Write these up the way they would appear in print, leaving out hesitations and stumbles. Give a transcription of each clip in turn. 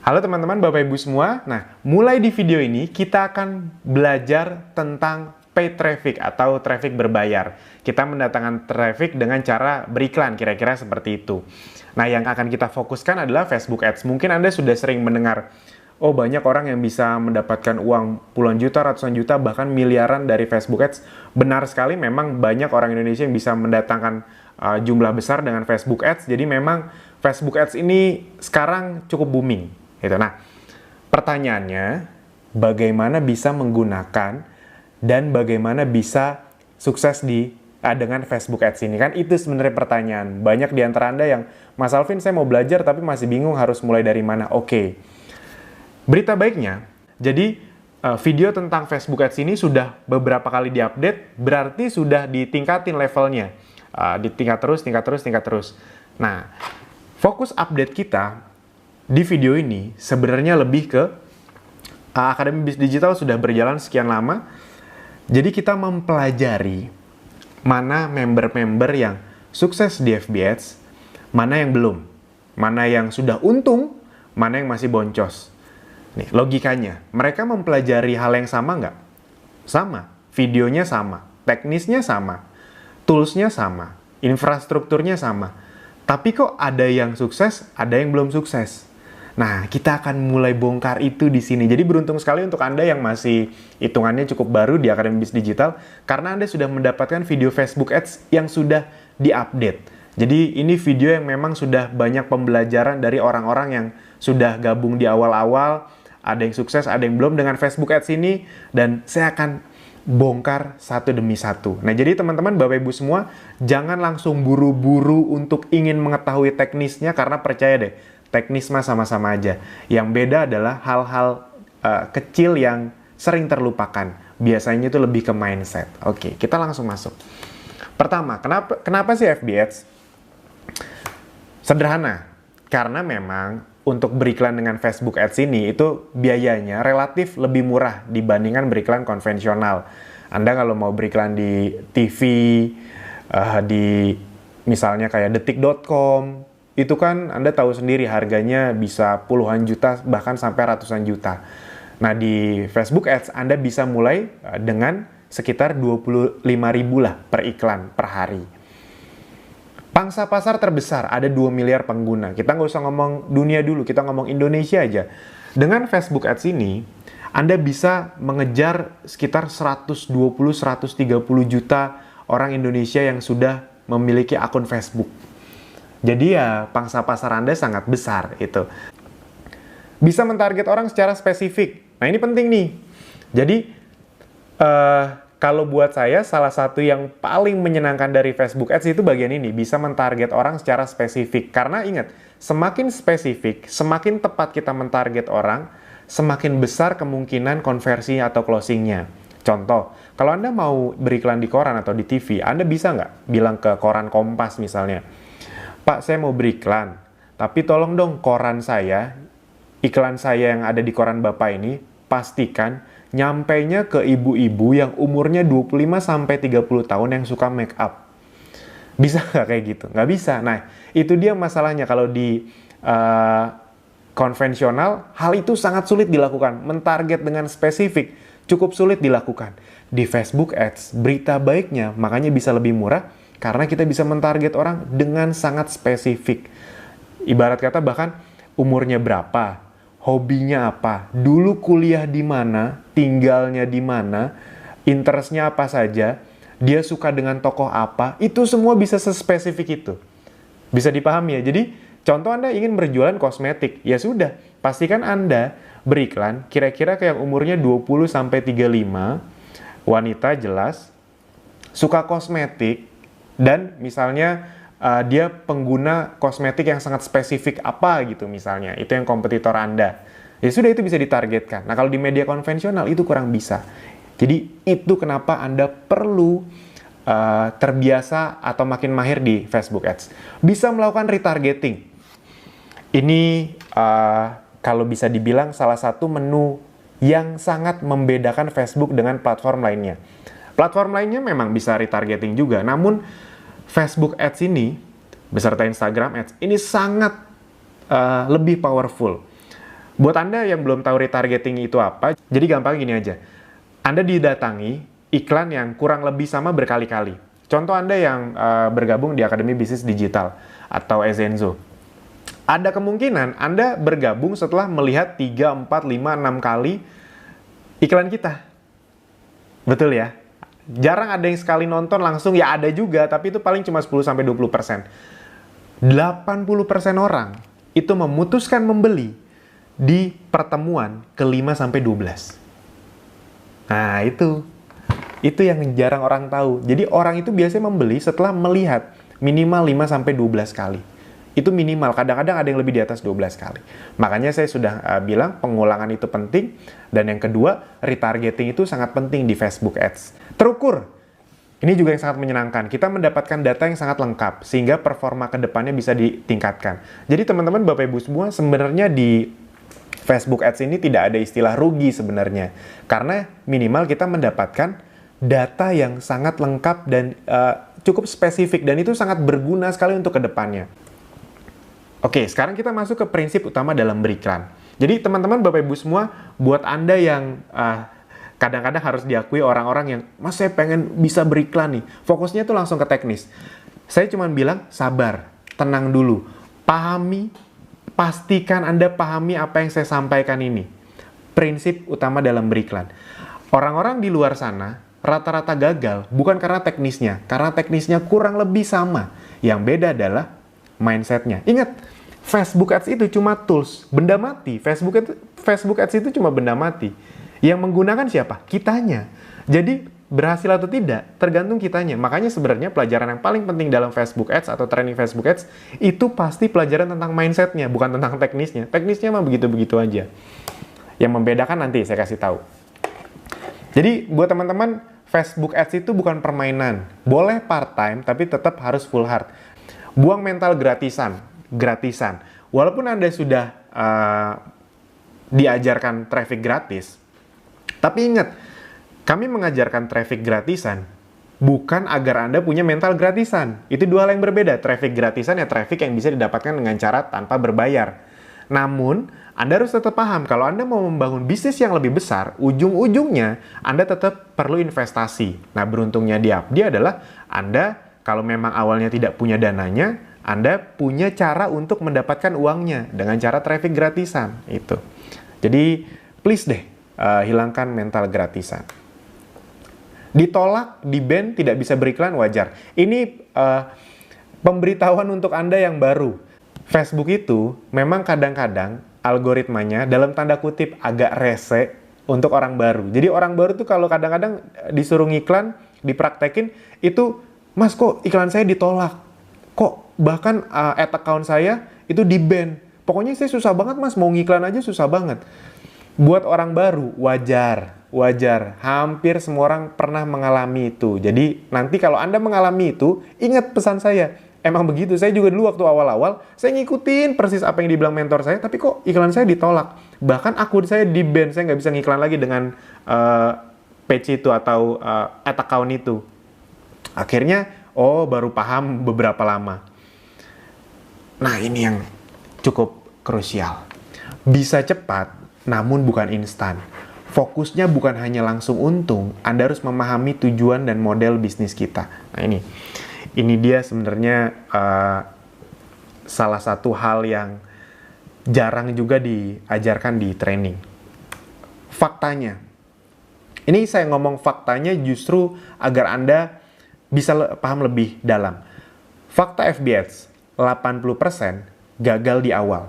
Halo teman-teman, Bapak Ibu semua. Nah, mulai di video ini kita akan belajar tentang paid traffic atau traffic berbayar. Kita mendatangkan traffic dengan cara beriklan, kira-kira seperti itu. Nah, yang akan kita fokuskan adalah Facebook Ads. Mungkin Anda sudah sering mendengar, oh banyak orang yang bisa mendapatkan uang puluhan juta, ratusan juta, bahkan miliaran dari Facebook Ads. Benar sekali, memang banyak orang Indonesia yang bisa mendatangkan jumlah besar dengan Facebook Ads. Jadi memang Facebook Ads ini sekarang cukup booming. Gitu. Nah, pertanyaannya, bagaimana bisa menggunakan dan bagaimana bisa sukses dengan Facebook Ads ini? Kan itu sebenarnya pertanyaan. Banyak di antara Anda yang, Mas Alvin, saya mau belajar tapi masih bingung harus mulai dari mana. Oke. Berita baiknya, jadi video tentang Facebook Ads ini sudah beberapa kali diupdate, berarti sudah ditingkatin levelnya. Tingkat terus. Nah, fokus update kita di video ini sebenarnya lebih ke Akademi Bisnis Digital sudah berjalan sekian lama. Jadi kita mempelajari mana member-member yang sukses di FB Ads, mana yang belum, mana yang sudah untung, mana yang masih boncos. Nih, logikanya, mereka mempelajari hal yang sama nggak? Sama, videonya sama, teknisnya sama, toolsnya sama, infrastrukturnya sama. Tapi kok ada yang sukses, ada yang belum sukses? Nah, kita akan mulai bongkar itu di sini. Jadi beruntung sekali untuk Anda yang masih hitungannya cukup baru di Akademi Bisnis Digital, karena Anda sudah mendapatkan video Facebook Ads yang sudah diupdate. Jadi ini video yang memang sudah banyak pembelajaran dari orang-orang yang sudah gabung di awal-awal, ada yang sukses, ada yang belum dengan Facebook Ads ini, dan saya akan bongkar satu demi satu. Nah, jadi teman-teman, Bapak Ibu semua, jangan langsung buru-buru untuk ingin mengetahui teknisnya, karena percaya deh, teknis mah sama-sama aja. Yang beda adalah hal-hal kecil yang sering terlupakan. Biasanya itu lebih ke mindset. Oke, kita langsung masuk. Pertama, kenapa sih FB Ads? Sederhana, karena memang untuk beriklan dengan Facebook Ads ini itu biayanya relatif lebih murah dibandingkan beriklan konvensional. Anda kalau mau beriklan di TV, di misalnya kayak detik.com, itu kan Anda tahu sendiri harganya bisa puluhan juta bahkan sampai ratusan juta. Nah, di Facebook Ads Anda bisa mulai dengan sekitar 25.000 lah per iklan per hari. Pangsa pasar terbesar ada 2 miliar pengguna. Kita nggak usah ngomong dunia dulu, kita ngomong Indonesia aja. Dengan Facebook Ads ini, Anda bisa mengejar sekitar 120-130 juta orang Indonesia yang sudah memiliki akun Facebook. Jadi ya pangsa pasar Anda sangat besar itu. Bisa mentarget orang secara spesifik. Nah, ini penting nih. Jadi kalau buat saya salah satu yang paling menyenangkan dari Facebook Ads itu bagian ini, bisa mentarget orang secara spesifik. Karena ingat, semakin spesifik, semakin tepat kita mentarget orang, semakin besar kemungkinan konversi atau closingnya. Contoh, kalau Anda mau beriklan di koran atau di TV, Anda bisa nggak bilang ke koran Kompas misalnya, Pak, saya mau beriklan, tapi tolong dong koran saya, iklan saya yang ada di koran Bapak ini, pastikan nyampainya ke ibu-ibu yang umurnya 25-30 tahun yang suka make up. Bisa nggak kayak gitu? Nggak bisa. Nah, itu dia masalahnya. Kalau di konvensional, hal itu sangat sulit dilakukan. Mentarget dengan spesifik, cukup sulit dilakukan. Di Facebook Ads, berita baiknya, makanya bisa lebih murah, karena kita bisa mentarget orang dengan sangat spesifik. Ibarat kata bahkan umurnya berapa, hobinya apa, dulu kuliah di mana, tinggalnya di mana, interestnya apa saja, dia suka dengan tokoh apa, itu semua bisa sespesifik itu. Bisa dipahami ya? Jadi contoh Anda ingin berjualan kosmetik, ya sudah, pastikan Anda beriklan kira-kira kayak umurnya 20-35, wanita jelas, suka kosmetik, dan misalnya dia pengguna kosmetik yang sangat spesifik apa gitu misalnya. Itu yang kompetitor Anda. Ya sudah, itu bisa ditargetkan. Nah, kalau di media konvensional itu kurang bisa. Jadi itu kenapa Anda perlu terbiasa atau makin mahir di Facebook Ads. Bisa melakukan retargeting. Ini kalau bisa dibilang salah satu menu yang sangat membedakan Facebook dengan platform lainnya. Platform lainnya memang bisa retargeting juga, namun Facebook Ads ini beserta Instagram Ads ini sangat lebih powerful. Buat Anda yang belum tahu retargeting itu apa, jadi gampang gini aja. Anda didatangi iklan yang kurang lebih sama berkali-kali. Contoh Anda yang bergabung di Akademi Bisnis Digital atau Ezenzo. Ada kemungkinan Anda bergabung setelah melihat 3, 4, 5, 6 kali iklan kita. Betul ya? Jarang ada yang sekali nonton langsung, ya ada juga, tapi itu paling cuma 10-20%. 80% orang itu memutuskan membeli di pertemuan ke-5-12. Nah, itu yang jarang orang tahu. Jadi orang itu biasanya membeli setelah melihat minimal 5-12 kali. Itu minimal, kadang-kadang ada yang lebih di atas 12 kali. Makanya saya sudah bilang pengulangan itu penting. Dan yang kedua, retargeting itu sangat penting di Facebook Ads. Terukur. Ini juga yang sangat menyenangkan. Kita mendapatkan data yang sangat lengkap, sehingga performa ke depannya bisa ditingkatkan. Jadi teman-teman, Bapak Ibu semua, sebenarnya di Facebook Ads ini tidak ada istilah rugi sebenarnya. Karena minimal kita mendapatkan data yang sangat lengkap dan cukup spesifik. Dan itu sangat berguna sekali untuk ke depannya. Oke, sekarang kita masuk ke prinsip utama dalam beriklan. Jadi teman-teman, Bapak Ibu semua, buat Anda yang kadang-kadang harus diakui orang-orang yang, Mas, saya pengen bisa beriklan nih. Fokusnya tuh langsung ke teknis. Saya cuma bilang, sabar, tenang dulu. Pastikan Anda pahami apa yang saya sampaikan ini. Prinsip utama dalam beriklan. Orang-orang di luar sana rata-rata gagal bukan karena teknisnya kurang lebih sama. Yang beda adalah mindsetnya. Ingat, Facebook Ads itu cuma tools, benda mati. Facebook Ads itu cuma benda mati. Yang menggunakan siapa? Kitanya. Jadi, berhasil atau tidak, tergantung kitanya. Makanya sebenarnya pelajaran yang paling penting dalam Facebook Ads atau training Facebook Ads, itu pasti pelajaran tentang mindsetnya, bukan tentang teknisnya. Teknisnya mah begitu-begitu aja. Yang membedakan nanti saya kasih tahu. Jadi, buat teman-teman, Facebook Ads itu bukan permainan. Boleh part-time, tapi tetap harus full hard. Buang mental gratisan. Walaupun Anda sudah diajarkan traffic gratis, tapi ingat, kami mengajarkan traffic gratisan bukan agar Anda punya mental gratisan. Itu dua hal yang berbeda. Traffic gratisan ya traffic yang bisa didapatkan dengan cara tanpa berbayar. Namun, Anda harus tetap paham kalau Anda mau membangun bisnis yang lebih besar, ujung-ujungnya Anda tetap perlu investasi. Nah, beruntungnya di Abdi adalah Anda kalau memang awalnya tidak punya dananya, Anda punya cara untuk mendapatkan uangnya dengan cara traffic gratisan. Itu. Jadi, please deh, hilangkan mental gratisan. Ditolak, di-ban, tidak bisa beriklan, wajar. Ini pemberitahuan untuk Anda yang baru. Facebook itu memang kadang-kadang algoritmanya dalam tanda kutip agak rese untuk orang baru. Jadi orang baru tuh kalau kadang-kadang disuruh ngiklan, dipraktekin, itu, Mas, kok iklan saya ditolak? Kok bahkan ad account saya itu di-ban? Pokoknya saya susah banget, Mas, mau ngiklan aja susah banget. Buat orang baru, wajar. Hampir semua orang pernah mengalami itu. Jadi, nanti kalau Anda mengalami itu, ingat pesan saya. Emang begitu, saya juga dulu waktu awal-awal, saya ngikutin persis apa yang dibilang mentor saya, tapi kok iklan saya ditolak. Bahkan akun saya di-ban, saya nggak bisa ngiklan lagi dengan page itu atau ad account itu. Akhirnya, baru paham beberapa lama. Nah, ini yang cukup krusial. Bisa cepat, namun bukan instan. Fokusnya bukan hanya langsung untung, Anda harus memahami tujuan dan model bisnis kita. Nah, ini dia sebenarnya salah satu hal yang jarang juga diajarkan di training. Faktanya. Ini saya ngomong faktanya justru agar Anda bisa paham lebih dalam. Fakta FB Ads, 80% gagal di awal.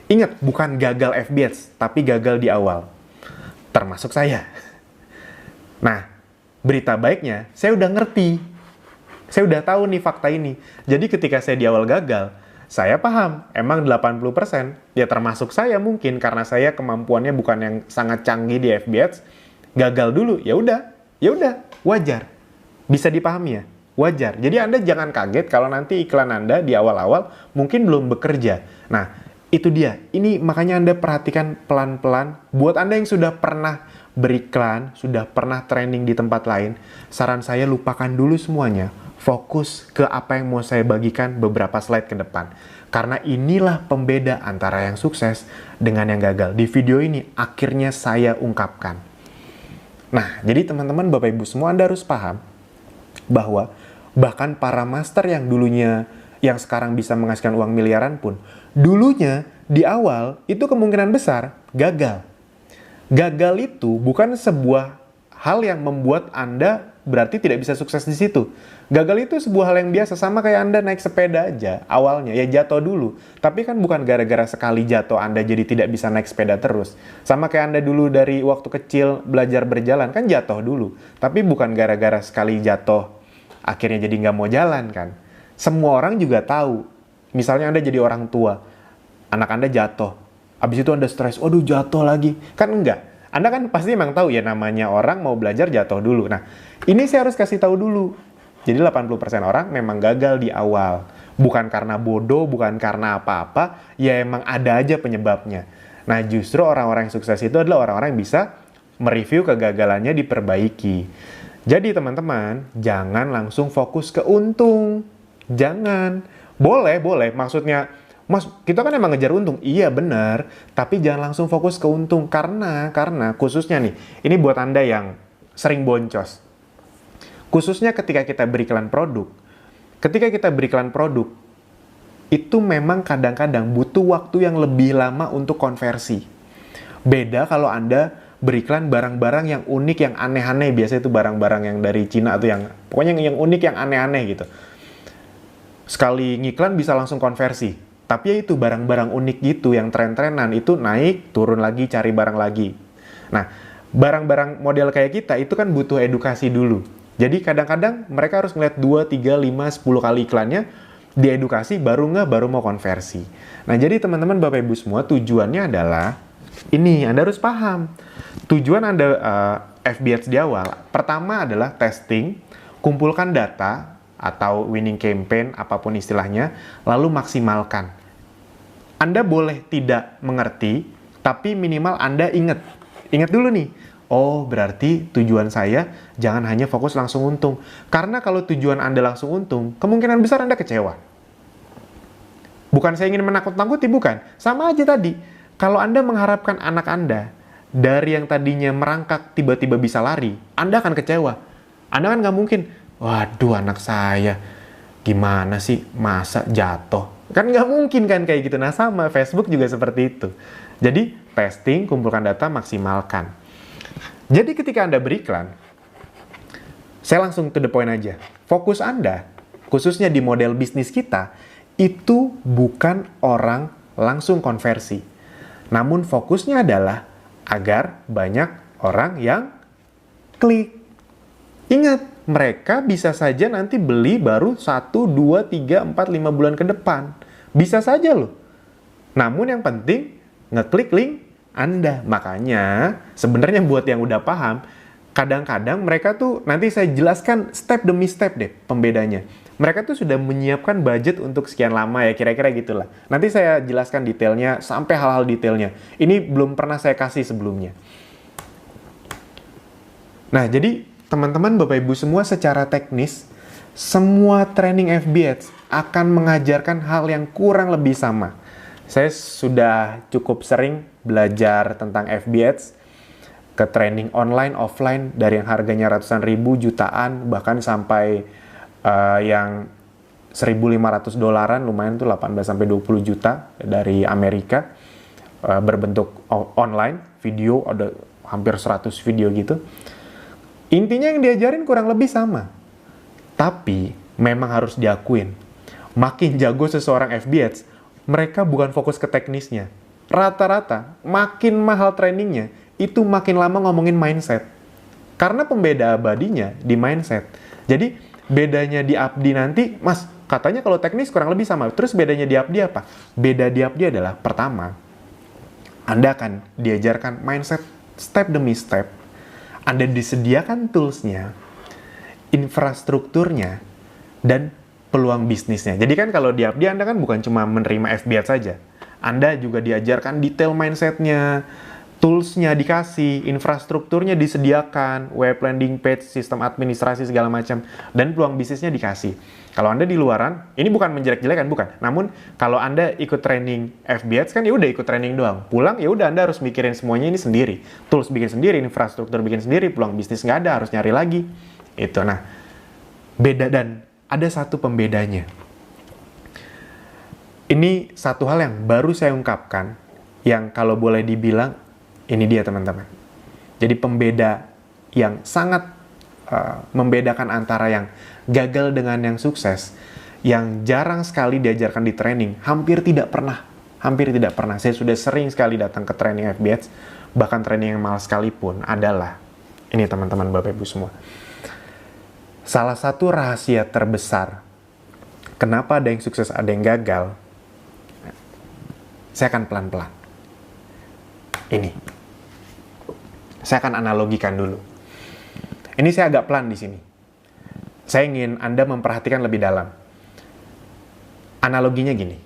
Ingat, bukan gagal FB Ads, tapi gagal di awal. Termasuk saya. Nah, berita baiknya, saya udah ngerti. Saya udah tahu nih fakta ini. Jadi ketika saya di awal gagal, saya paham, emang 80%, ya termasuk saya mungkin, karena saya kemampuannya bukan yang sangat canggih di FB Ads, gagal dulu, ya udah, wajar. Bisa dipahami ya? Wajar. Jadi Anda jangan kaget kalau nanti iklan Anda di awal-awal mungkin belum bekerja. Nah, itu dia. Ini makanya Anda perhatikan pelan-pelan. Buat Anda yang sudah pernah beriklan, sudah pernah training di tempat lain, saran saya lupakan dulu semuanya. fokus ke apa yang mau saya bagikan beberapa slide ke depan. Karena inilah pembeda antara yang sukses dengan yang gagal. Di video ini akhirnya saya ungkapkan. Nah, jadi teman-teman, Bapak Ibu semua, Anda harus paham bahwa bahkan para master yang dulunya, yang sekarang bisa menghasilkan uang miliaran pun, dulunya di awal itu kemungkinan besar gagal. Gagal itu bukan sebuah hal yang membuat Anda berarti tidak bisa sukses di situ. Gagal itu sebuah hal yang biasa, sama kayak Anda naik sepeda aja, awalnya ya jatuh dulu. Tapi kan bukan gara-gara sekali jatuh Anda jadi tidak bisa naik sepeda terus. Sama kayak Anda dulu dari waktu kecil belajar berjalan, kan jatuh dulu. Tapi bukan gara-gara sekali jatuh, akhirnya jadi nggak mau jalan kan. Semua orang juga tahu, misalnya Anda jadi orang tua, anak Anda jatuh, abis itu Anda stres, waduh jatuh lagi. Kan enggak. Anda kan pasti emang tahu ya, namanya orang mau belajar jatuh dulu. Nah, ini saya harus kasih tahu dulu. Jadi 80% orang memang gagal di awal. Bukan karena bodoh, bukan karena apa-apa, ya emang ada aja penyebabnya. Nah, justru orang-orang yang sukses itu adalah orang-orang yang bisa mereview kegagalannya, diperbaiki. Jadi teman-teman, jangan langsung fokus ke untung. Jangan. Boleh, maksudnya, Mas, kita kan emang ngejar untung. Iya, benar. Tapi jangan langsung fokus ke untung. Karena khususnya nih, ini buat Anda yang sering boncos. Khususnya ketika kita beriklan produk. Ketika kita beriklan produk, itu memang kadang-kadang butuh waktu yang lebih lama untuk konversi. Beda kalau Anda beriklan barang-barang yang unik, yang aneh-aneh. Biasanya itu barang-barang yang dari Cina atau yang, pokoknya yang unik, yang aneh-aneh gitu. Sekali ngiklan bisa langsung konversi. Tapi ya itu barang-barang unik gitu, yang tren-trenan, itu naik, turun lagi, cari barang lagi. Nah, barang-barang model kayak kita itu kan butuh edukasi dulu. Jadi kadang-kadang mereka harus ngeliat 2, 3, 5, 10 kali iklannya, diedukasi, baru mau konversi. Nah, jadi teman-teman, Bapak Ibu semua, tujuannya adalah, ini, Anda harus paham. Tujuan Anda FB Ads di awal, pertama adalah testing, kumpulkan data, atau winning campaign, apapun istilahnya, lalu maksimalkan. Anda boleh tidak mengerti, tapi minimal Anda ingat. Ingat dulu nih, oh berarti tujuan saya jangan hanya fokus langsung untung. Karena kalau tujuan Anda langsung untung, kemungkinan besar Anda kecewa. Bukan saya ingin menakut-nakuti, bukan. Sama aja tadi, kalau Anda mengharapkan anak Anda, dari yang tadinya merangkak tiba-tiba bisa lari, Anda akan kecewa. Anda kan nggak mungkin, waduh anak saya, gimana sih, masa jatuh? Kan nggak mungkin kan kayak gitu. Nah sama, Facebook juga seperti itu. Jadi testing, kumpulkan data, maksimalkan. Jadi ketika Anda beriklan, saya langsung to the point aja. Fokus Anda, khususnya di model bisnis kita, itu bukan orang langsung konversi. Namun fokusnya adalah agar banyak orang yang klik. Ingat, mereka bisa saja nanti beli baru 1, 2, 3, 4, 5 bulan ke depan. Bisa saja loh. Namun yang penting, ngeklik link Anda. Makanya, sebenarnya buat yang udah paham, kadang-kadang mereka tuh, nanti saya jelaskan step demi step deh pembedanya. Mereka tuh sudah menyiapkan budget untuk sekian lama ya, kira-kira gitulah. Nanti saya jelaskan detailnya, sampai hal-hal detailnya. Ini belum pernah saya kasih sebelumnya. Nah, jadi teman-teman, Bapak Ibu semua, secara teknis, semua training FB Ads akan mengajarkan hal yang kurang lebih sama. Saya sudah cukup sering belajar tentang FB Ads, ke training online, offline, dari yang harganya ratusan ribu, jutaan, bahkan sampai yang $1.500, lumayan tuh 18-20 juta dari Amerika, berbentuk online, video, ada hampir 100 video gitu. Intinya yang diajarin kurang lebih sama. Tapi, memang harus diakuin, makin jago seseorang FB Ads, mereka bukan fokus ke teknisnya. Rata-rata, makin mahal trainingnya, itu makin lama ngomongin mindset. Karena pembeda abadinya di mindset. Jadi, bedanya di Abdi nanti, Mas, katanya kalau teknis kurang lebih sama. Terus bedanya di Abdi apa? Beda di Abdi adalah, pertama, Anda akan diajarkan mindset step demi step. Anda disediakan tools-nya, infrastrukturnya, dan peluang bisnisnya. Jadi kan kalau di Abdi Anda kan bukan cuma menerima FB Ads saja. Anda juga diajarkan detail mindset-nya, Tools-nya dikasih, infrastrukturnya disediakan, web landing page, sistem administrasi segala macam, dan peluang bisnisnya dikasih. Kalau Anda di luaran, ini bukan menjelek-jelekan, bukan. Namun kalau Anda ikut training FBX kan ya udah ikut training doang. Pulang ya udah Anda harus mikirin semuanya ini sendiri. Tools bikin sendiri, infrastruktur bikin sendiri, peluang bisnis nggak ada, harus nyari lagi. Itu nah, beda dan ada satu pembedanya. Ini satu hal yang baru saya ungkapkan, yang kalau boleh dibilang ini dia teman-teman. Jadi pembeda yang sangat membedakan antara yang gagal dengan yang sukses, yang jarang sekali diajarkan di training, hampir tidak pernah. Saya sudah sering sekali datang ke training FBX, bahkan training yang mahal sekalipun adalah, ini teman-teman Bapak Ibu semua. Salah satu rahasia terbesar, kenapa ada yang sukses, ada yang gagal, saya akan pelan-pelan. Ini. Saya akan analogikan dulu. Ini saya agak pelan di sini. Saya ingin Anda memperhatikan lebih dalam. Analoginya gini.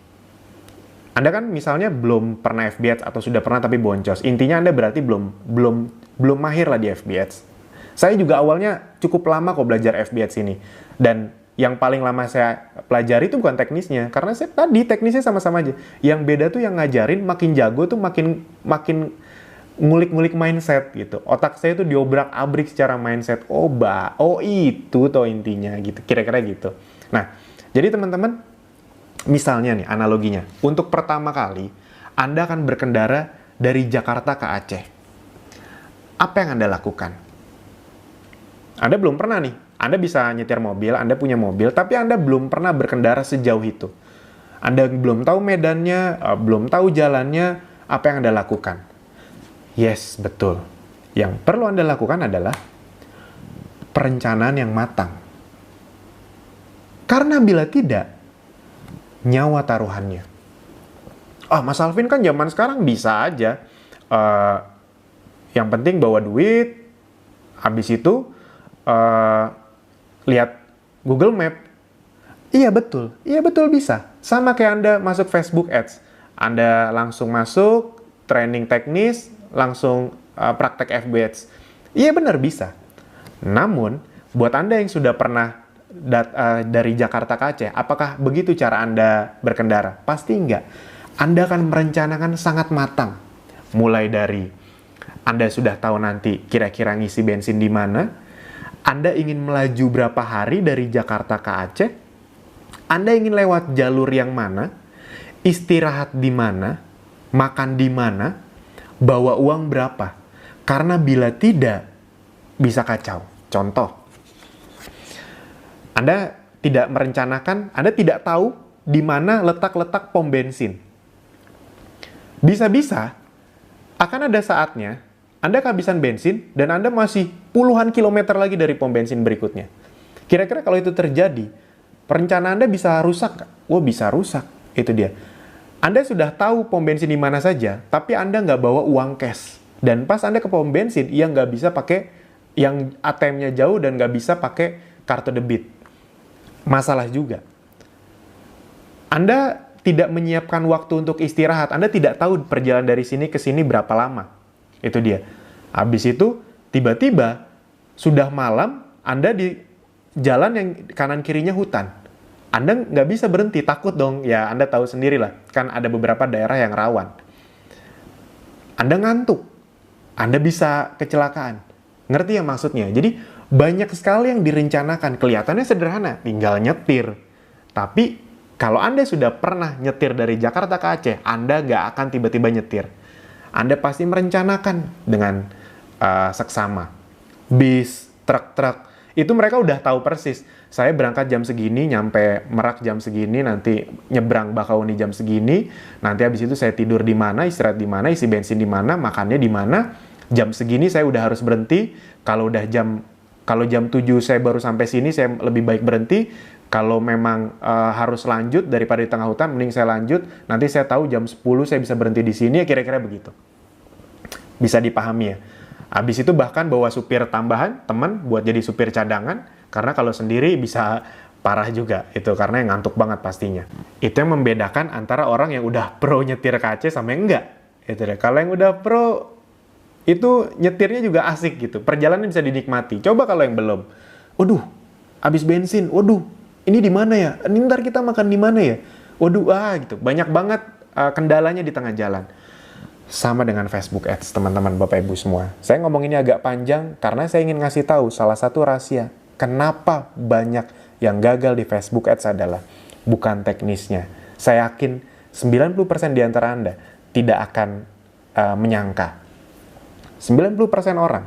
Anda kan misalnya belum pernah FBX atau sudah pernah tapi boncos. Intinya Anda berarti belum mahir lah di FBX. Saya juga awalnya cukup lama kok belajar FBX ini. Dan yang paling lama saya pelajari itu bukan teknisnya, karena saya tadi teknisnya sama-sama aja. Yang beda tuh yang ngajarin makin jago tuh makin ngulik-ngulik mindset gitu. Otak saya tuh diobrak-abrik secara mindset. Oh itu toh intinya gitu. Kira-kira gitu. Nah, jadi teman-teman, misalnya nih analoginya. Untuk pertama kali, Anda akan berkendara dari Jakarta ke Aceh. Apa yang Anda lakukan? Anda belum pernah nih. Anda bisa nyetir mobil, Anda punya mobil, tapi Anda belum pernah berkendara sejauh itu. Anda belum tahu medannya, belum tahu jalannya, apa yang Anda lakukan? Yes, betul. Yang perlu Anda lakukan adalah perencanaan yang matang. Karena bila tidak, nyawa taruhannya. Mas Alvin kan zaman sekarang bisa aja. Yang penting bawa duit, habis itu lihat Google Map. Iya betul bisa. Sama kayak Anda masuk Facebook Ads. Anda langsung masuk, training teknis, langsung praktek FBX. Iya benar bisa. Namun, buat Anda yang sudah pernah dari Jakarta ke Aceh, apakah begitu cara Anda berkendara? Pasti enggak. Anda akan merencanakan sangat matang. Mulai dari Anda sudah tahu nanti kira-kira ngisi bensin di mana, Anda ingin melaju berapa hari dari Jakarta ke Aceh, Anda ingin lewat jalur yang mana, istirahat di mana, makan di mana, bawa uang berapa. Karena bila tidak, bisa kacau. Contoh, Anda tidak merencanakan, Anda tidak tahu di mana letak-letak pom bensin. Bisa-bisa, akan ada saatnya, Anda kehabisan bensin, dan Anda masih puluhan kilometer lagi dari pom bensin berikutnya. Kira-kira kalau itu terjadi, perencanaan Anda bisa rusak nggak? Wah, bisa rusak. Itu dia. Anda sudah tahu pom bensin di mana saja, tapi Anda nggak bawa uang cash. Dan pas Anda ke pom bensin, ia nggak bisa pakai yang ATM-nya jauh dan nggak bisa pakai kartu debit. Masalah juga. Anda tidak menyiapkan waktu untuk istirahat. Anda tidak tahu perjalanan dari sini ke sini berapa lama. Itu dia. Habis itu, tiba-tiba, sudah malam, Anda di jalan yang kanan kirinya hutan. Anda nggak bisa berhenti, takut dong. Ya, Anda tahu sendiri lah. Kan ada beberapa daerah yang rawan. Anda ngantuk. Anda bisa kecelakaan. Ngerti ya maksudnya? Jadi, banyak sekali yang direncanakan. Kelihatannya sederhana, tinggal nyetir. Tapi, kalau Anda sudah pernah nyetir dari Jakarta ke Aceh, Anda nggak akan tiba-tiba nyetir. Anda pasti merencanakan dengan seksama. Bis, truk-truk, itu mereka udah tahu persis. Saya berangkat jam segini, nyampe Merak jam segini, nanti nyebrang Bakauni jam segini, nanti habis itu saya tidur di mana, istirahat di mana, isi bensin di mana, makannya di mana, jam segini saya udah harus berhenti, kalau jam 7 saya baru sampai sini, saya lebih baik berhenti, kalau memang harus lanjut daripada di tengah hutan, mending saya lanjut, nanti saya tahu jam 10 saya bisa berhenti di sini, ya kira-kira begitu. Bisa dipahami ya. Habis itu bahkan bawa supir tambahan, teman, buat jadi supir cadangan, karena kalau sendiri bisa parah juga, itu karena yang ngantuk banget pastinya. Itu yang membedakan antara orang yang udah pro nyetir ke Aceh sama yang enggak. Itu deh. Kalau yang udah pro, Itu nyetirnya juga asik gitu. Perjalanan bisa dinikmati. Coba kalau yang belum. Waduh, habis bensin. Waduh, ini di mana ya? Ini ntar kita makan di mana ya? Waduh, gitu. Banyak banget kendalanya di tengah jalan. Sama dengan Facebook Ads, teman-teman, Bapak Ibu semua. Saya ngomong ini agak panjang karena saya ingin ngasih tahu salah satu rahasia kenapa banyak yang gagal di Facebook Ads adalah bukan teknisnya. Saya yakin 90% di antara Anda tidak akan menyangka. 90% orang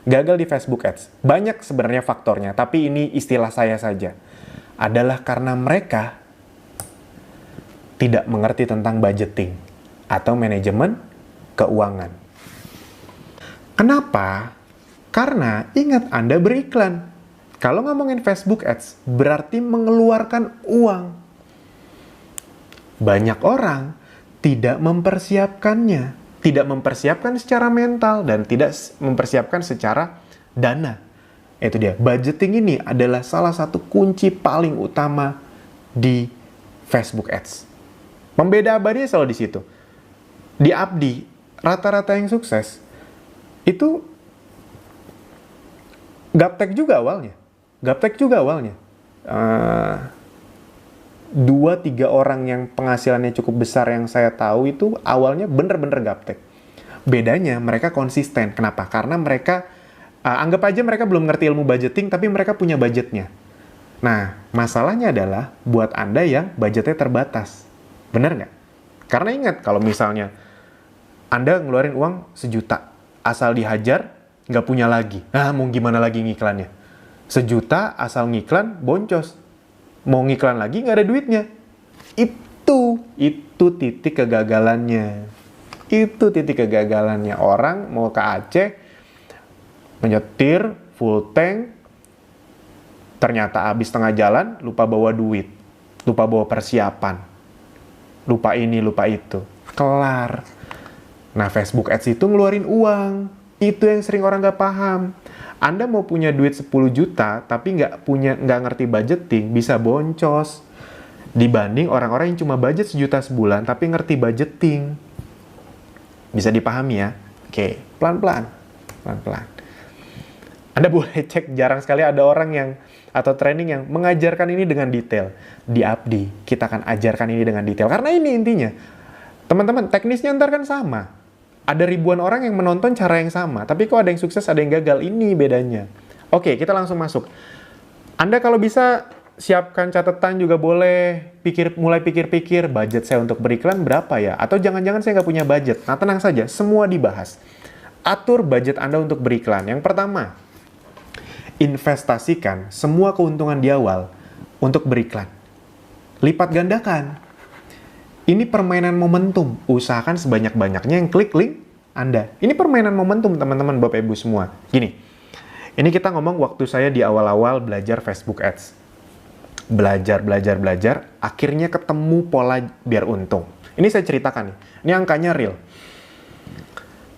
gagal di Facebook Ads. Banyak sebenarnya faktornya, tapi ini istilah saya saja. Adalah karena mereka tidak mengerti tentang budgeting atau manajemen keuangan. Kenapa? Karena ingat Anda beriklan. Kalau ngomongin Facebook Ads, berarti mengeluarkan uang. Banyak orang tidak mempersiapkannya. Tidak mempersiapkan secara mental dan tidak mempersiapkan secara dana. Itu dia, budgeting ini adalah salah satu kunci paling utama di Facebook Ads. Pembeda abadinya selalu di situ. Di Abdi, rata-rata yang sukses itu gaptek juga awalnya. Gaptek juga awalnya. 2-3 orang yang penghasilannya cukup besar yang saya tahu itu awalnya bener-bener gaptek. Bedanya mereka konsisten. Kenapa? Karena mereka anggap aja mereka belum ngerti ilmu budgeting, tapi mereka punya budgetnya. Nah, masalahnya adalah buat Anda yang budgetnya terbatas. Bener nggak? Karena ingat, kalau misalnya Anda ngeluarin uang 1 juta, asal dihajar, nggak punya lagi. Nah, mau gimana lagi ngiklannya? 1 juta, asal ngiklan, boncos. Mau ngiklan lagi, nggak ada duitnya. Itu titik kegagalannya. Itu titik kegagalannya. Orang mau ke Aceh, menyetir, full tank, ternyata habis tengah jalan, lupa bawa duit. Lupa bawa persiapan. Lupa ini, lupa itu. Kelar. Nah, Facebook Ads itu ngeluarin uang. Itu yang sering orang nggak paham. Anda mau punya duit 10 juta, tapi nggak ngerti budgeting, bisa boncos. Dibanding orang-orang yang cuma budget 1 juta sebulan, tapi ngerti budgeting. Bisa dipahami ya? Oke, pelan-pelan. Pelan-pelan. Anda boleh cek, jarang sekali ada orang yang, atau training yang mengajarkan ini dengan detail. Di Abdi, kita akan ajarkan ini dengan detail. Karena ini intinya. Teman-teman, teknisnya ntar kan sama. Ada ribuan orang yang menonton cara yang sama, tapi kok ada yang sukses, ada yang gagal. Ini bedanya. Oke, kita langsung masuk. Anda kalau bisa siapkan catatan juga boleh, mulai pikir-pikir, budget saya untuk beriklan berapa ya? Atau jangan-jangan saya nggak punya budget. Nah, tenang saja, semua dibahas. Atur budget Anda untuk beriklan. Yang pertama, investasikan semua keuntungan di awal untuk beriklan. Lipat gandakan. Ini permainan momentum. Usahakan sebanyak-banyaknya yang klik link Anda. Ini permainan momentum, teman-teman, Bapak Ibu semua. Gini, ini kita ngomong waktu saya di awal-awal belajar Facebook Ads. Belajar, akhirnya ketemu pola biar untung. Ini saya ceritakan nih. Ini angkanya real.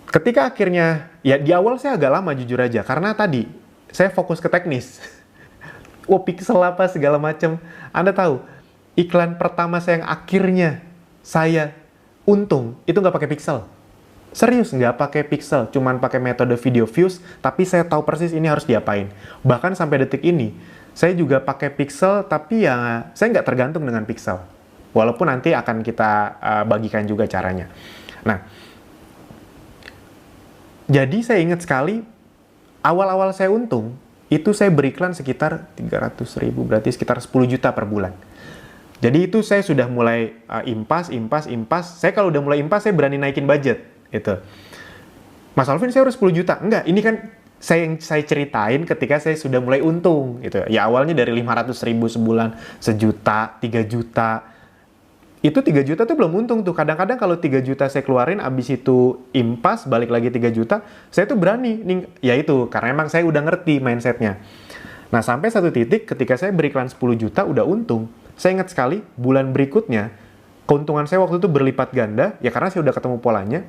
Ketika akhirnya, ya di awal saya agak lama jujur aja. Karena tadi, saya fokus ke teknis. Pixel apa segala macam. Anda tahu, iklan pertama saya yang akhirnya saya untung, itu nggak pakai pixel. Serius, nggak pakai pixel, cuman pakai metode video views, tapi saya tahu persis ini harus diapain. Bahkan sampai detik ini, saya juga pakai pixel, tapi ya saya nggak tergantung dengan pixel. Walaupun nanti akan kita bagikan juga caranya. Nah, jadi saya ingat sekali, awal-awal saya untung, itu saya beriklan sekitar 300.000, berarti sekitar 10 juta per bulan. Jadi itu saya sudah mulai impas. Saya kalau udah mulai impas, saya berani naikin budget. Gitu. Mas Alvin, saya harus 10 juta. Enggak, ini kan saya ceritain ketika saya sudah mulai untung. Gitu. Ya awalnya dari 500.000 sebulan, 1 juta, 3 juta. Itu 3 juta tuh belum untung tuh. Kadang-kadang kalau 3 juta saya keluarin, abis itu impas, balik lagi 3 juta, saya tuh berani. Ya itu, karena emang saya udah ngerti mindsetnya. Nah, sampai satu titik ketika saya beriklan 10 juta, udah untung. Saya ingat sekali, bulan berikutnya, keuntungan saya waktu itu berlipat ganda, ya karena saya udah ketemu polanya.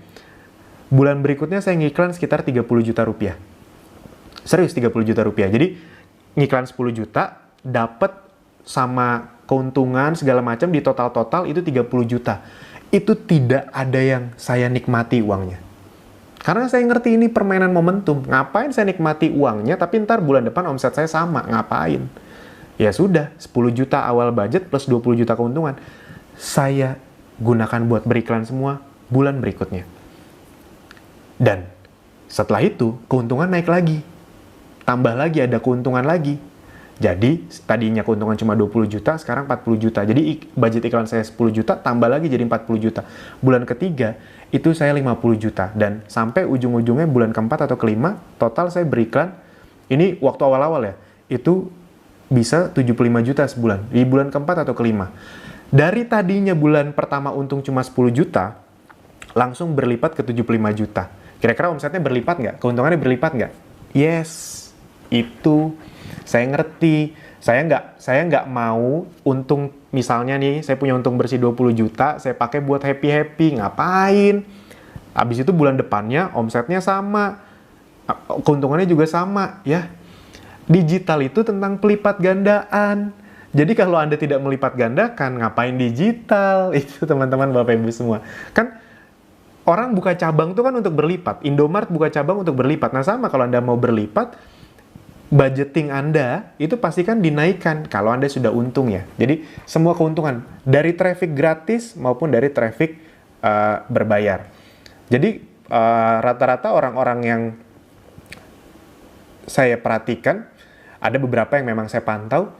Bulan berikutnya saya ngiklan sekitar 30 juta rupiah. Serius, 30 juta rupiah. Jadi, ngiklan 10 juta, dapat sama keuntungan segala macam, di total-total itu 30 juta. Itu tidak ada yang saya nikmati uangnya. Karena saya ngerti ini permainan momentum. Ngapain saya nikmati uangnya, tapi ntar bulan depan omset saya sama. Ngapain? Ya sudah, 10 juta awal budget plus 20 juta keuntungan. Saya gunakan buat beriklan semua bulan berikutnya. Dan setelah itu, keuntungan naik lagi. Tambah lagi, ada keuntungan lagi. Jadi, tadinya keuntungan cuma 20 juta, sekarang 40 juta. Jadi, budget iklan saya 10 juta, tambah lagi jadi 40 juta. Bulan ketiga, itu saya 50 juta. Dan sampai ujung-ujungnya bulan keempat atau kelima, total saya beriklan, ini waktu awal-awal ya, itu bisa 75 juta sebulan. Di bulan keempat atau kelima. Dari tadinya bulan pertama untung cuma 10 juta, langsung berlipat ke 75 juta. Kira-kira omsetnya berlipat nggak? Keuntungannya berlipat nggak? Yes, itu saya ngerti. Saya nggak mau untung, misalnya nih, saya punya untung bersih 20 juta, saya pakai buat happy-happy. Ngapain? Habis itu bulan depannya omsetnya sama, keuntungannya juga sama, ya. Digital itu tentang pelipat gandaan. Jadi kalau Anda tidak melipat gandakan, ngapain digital? Itu teman-teman Bapak Ibu semua. Kan orang buka cabang itu kan untuk berlipat. Indomaret buka cabang untuk berlipat. Nah sama kalau Anda mau berlipat, budgeting Anda itu pastikan dinaikkan kalau Anda sudah untung ya. Jadi semua keuntungan dari traffic gratis maupun dari traffic berbayar. Jadi rata-rata orang-orang yang saya perhatikan, ada beberapa yang memang saya pantau,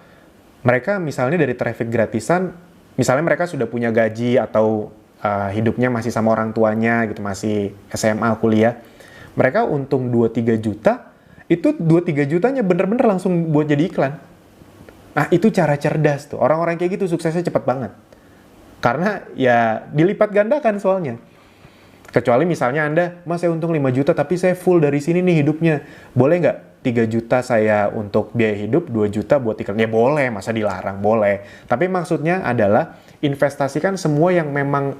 mereka misalnya dari traffic gratisan, misalnya mereka sudah punya gaji atau hidupnya masih sama orang tuanya gitu, masih SMA, kuliah, mereka untung 2-3 juta, itu 2-3 jutanya bener-bener langsung buat jadi iklan. Nah, itu cara cerdas tuh. Orang-orang kayak gitu suksesnya cepet banget. Karena ya dilipat gandakan soalnya. Kecuali misalnya Anda, Mas saya untung 5 juta tapi saya full dari sini nih hidupnya. Boleh nggak 3 juta saya untuk biaya hidup, 2 juta buat iklan? Ya boleh, masa dilarang? Boleh. Tapi maksudnya adalah investasikan semua yang memang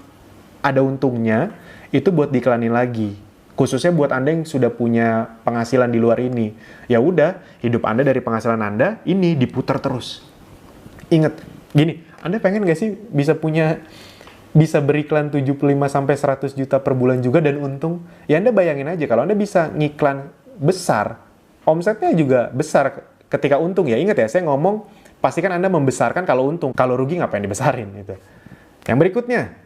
ada untungnya, itu buat diiklanin lagi. Khususnya buat Anda yang sudah punya penghasilan di luar ini. Ya udah, hidup Anda dari penghasilan Anda ini diputar terus. Ingat, gini, Anda pengen nggak sih bisa beriklan 75-100 juta per bulan juga dan untung? Ya Anda bayangin aja, kalau Anda bisa ngiklan besar, omsetnya juga besar ketika untung ya. Ingat ya, saya ngomong, pastikan Anda membesarkan kalau untung. Kalau rugi ngapain dibesarin gitu. Yang berikutnya,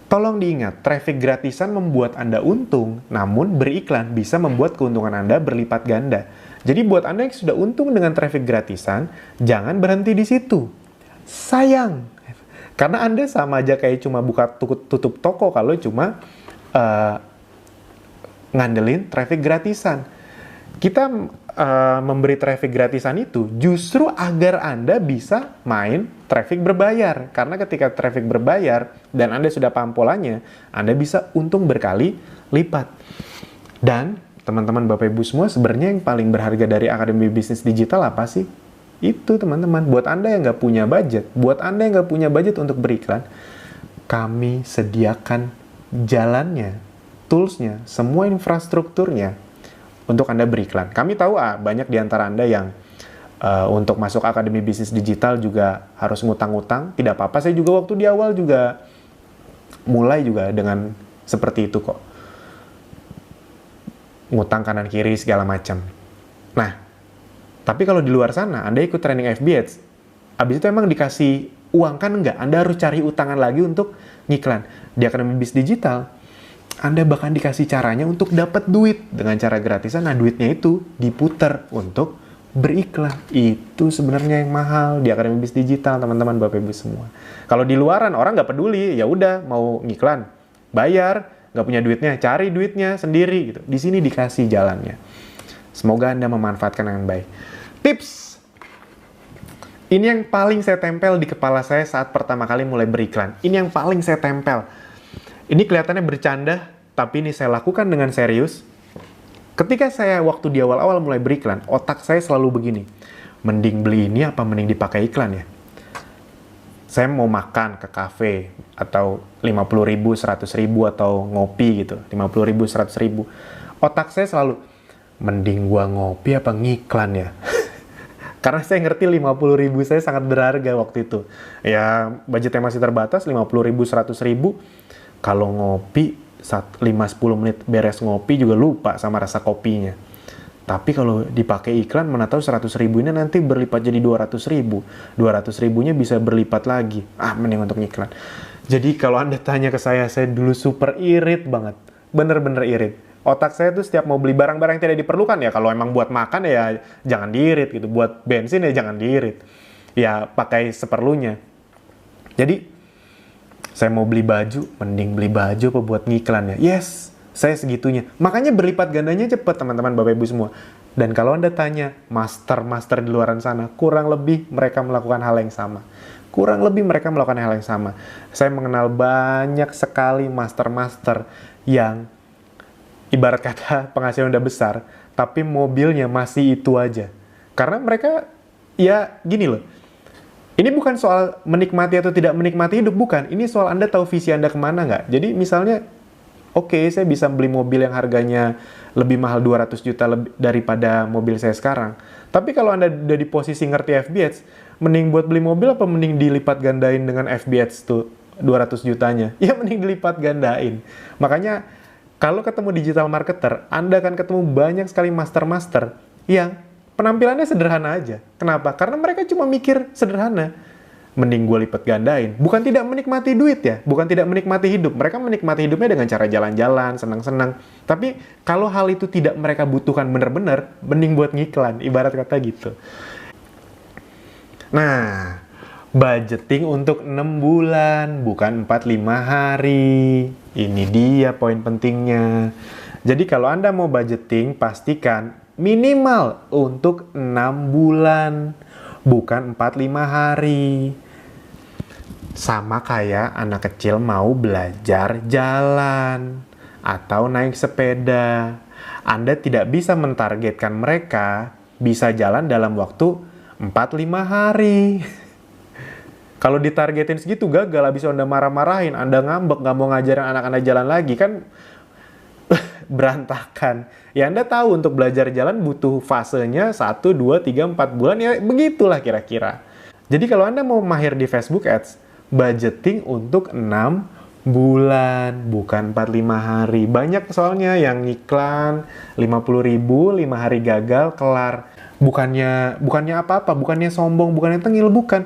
tolong diingat, traffic gratisan membuat Anda untung, namun beriklan bisa membuat keuntungan Anda berlipat ganda. Jadi buat Anda yang sudah untung dengan traffic gratisan, jangan berhenti di situ. Sayang. Karena Anda sama aja kayak cuma buka tutup toko kalau cuma ngandelin traffic gratisan. Kita memberi traffic gratisan itu justru agar Anda bisa main traffic berbayar. Karena ketika traffic berbayar dan Anda sudah paham polanya, Anda bisa untung berkali lipat. Dan teman-teman Bapak Ibu semua, sebenarnya yang paling berharga dari Akademi Bisnis Digital apa sih? Itu teman-teman, buat Anda yang nggak punya budget, untuk beriklan, kami sediakan jalannya, toolsnya, semua infrastrukturnya, untuk Anda beriklan. Kami tahu banyak di antara Anda yang untuk masuk Akademi Bisnis Digital juga harus ngutang-ngutang. Tidak apa-apa, saya juga waktu di awal juga mulai juga dengan seperti itu kok. Ngutang kanan kiri segala macam. Nah, tapi kalau di luar sana Anda ikut training FB Ads, abis itu emang dikasih uang kan enggak? Anda harus cari utangan lagi untuk ngiklan. Di Akademi Bisnis Digital, Anda bahkan dikasih caranya untuk dapat duit dengan cara gratisan. Nah, duitnya itu diputar untuk beriklan. Itu sebenarnya yang mahal di Akademi Bisnis Digital, teman-teman Bapak Ibu semua. Kalau di luaran orang nggak peduli, ya udah mau ngiklan, bayar, nggak punya duitnya, cari duitnya sendiri gitu. Di sini dikasih jalannya. Semoga Anda memanfaatkan dengan baik. Tips. Ini yang paling saya tempel di kepala saya saat pertama kali mulai beriklan. Ini yang paling saya tempel. Ini kelihatannya bercanda, tapi ini saya lakukan dengan serius. Ketika saya waktu di awal-awal mulai beriklan, otak saya selalu begini. Mending beli ini apa mending dipakai iklan ya? Saya mau makan ke kafe, atau 50.000, 100.000, atau ngopi gitu. 50.000, 100.000. Otak saya selalu, mending gua ngopi apa ngiklan ya? Karena saya ngerti 50.000 saya sangat berharga waktu itu. Ya, budgetnya masih terbatas, 50.000, 100.000. Kalau ngopi 5-10 menit beres ngopi juga lupa sama rasa kopinya. Tapi kalau dipakai iklan, mana tahu 100 ribu ini nanti berlipat jadi 200 ribu. 200 ribunya bisa berlipat lagi. Mending untuk iklan. Jadi kalau Anda tanya ke saya dulu super irit banget. Bener-bener irit. Otak saya tuh setiap mau beli barang-barang yang tidak diperlukan ya, kalau emang buat makan ya jangan diirit gitu. Buat bensin ya jangan diirit. Ya pakai seperlunya. Jadi, saya mau beli baju, mending beli baju apa buat ngiklan ya. Yes! Saya segitunya. Makanya berlipat gandanya cepat teman-teman Bapak Ibu semua. Dan kalau Anda tanya master-master di luaran sana, kurang lebih mereka melakukan hal yang sama. Kurang lebih mereka melakukan hal yang sama. Saya mengenal banyak sekali master-master yang ibarat kata penghasilan udah besar, tapi mobilnya masih itu aja. Karena mereka, ya gini loh. Ini bukan soal menikmati atau tidak menikmati hidup, bukan. Ini soal Anda tahu visi Anda kemana nggak. Jadi misalnya, oke, saya bisa beli mobil yang harganya lebih mahal 200 juta daripada mobil saya sekarang. Tapi kalau Anda udah di posisi ngerti FBH, mending buat beli mobil apa mending dilipat gandain dengan FBH tuh 200 jutanya? Ya mending dilipat gandain. Makanya kalau ketemu digital marketer, Anda akan ketemu banyak sekali master-master yang penampilannya sederhana aja. Kenapa? Karena mereka cuma mikir sederhana. Mending gue lipat gandain. Bukan tidak menikmati duit ya. Bukan tidak menikmati hidup. Mereka menikmati hidupnya dengan cara jalan-jalan, senang-senang. Tapi kalau hal itu tidak mereka butuhkan benar-benar, mending buat ngiklan. Ibarat kata gitu. Nah, budgeting untuk 6 bulan, bukan 4-5 hari. Ini dia poin pentingnya. Jadi kalau Anda mau budgeting, pastikan minimal untuk 6 bulan. Bukan 4-5 hari. Sama kayak anak kecil mau belajar jalan atau naik sepeda. Anda tidak bisa mentargetkan mereka bisa jalan dalam waktu 4-5 hari. Kalau ditargetin segitu gagal, habis Anda marah-marahin, Anda ngambek, nggak mau ngajarin anak Anda jalan lagi, kan berantakan. Ya Anda tahu untuk belajar jalan butuh fasenya 1, 2, 3, 4 bulan, ya begitulah kira-kira. Jadi kalau Anda mau mahir di Facebook Ads, budgeting untuk 6 bulan, bukan 4-5 hari. Banyak soalnya yang iklan 50.000, 5 hari gagal, kelar. Bukannya apa-apa, bukannya sombong, bukannya tengil, bukan.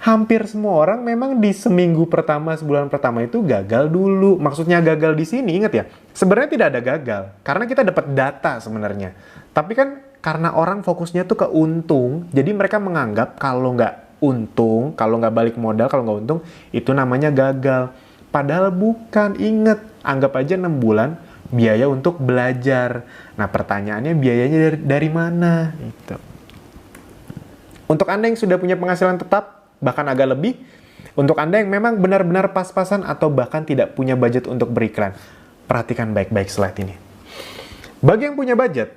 Hampir semua orang memang di seminggu pertama, sebulan pertama itu gagal dulu. Maksudnya gagal di sini, ingat ya, sebenarnya tidak ada gagal. Karena kita dapat data sebenarnya. Tapi kan karena orang fokusnya tuh ke untung, jadi mereka menganggap kalau nggak untung, kalau nggak balik modal, kalau nggak untung, itu namanya gagal. Padahal bukan, ingat, anggap aja 6 bulan biaya untuk belajar. Nah pertanyaannya biayanya dari mana? Gitu. Untuk Anda yang sudah punya penghasilan tetap, bahkan agak lebih, untuk Anda yang memang benar-benar pas-pasan atau bahkan tidak punya budget untuk beriklan, perhatikan baik-baik slide ini. Bagi yang punya budget,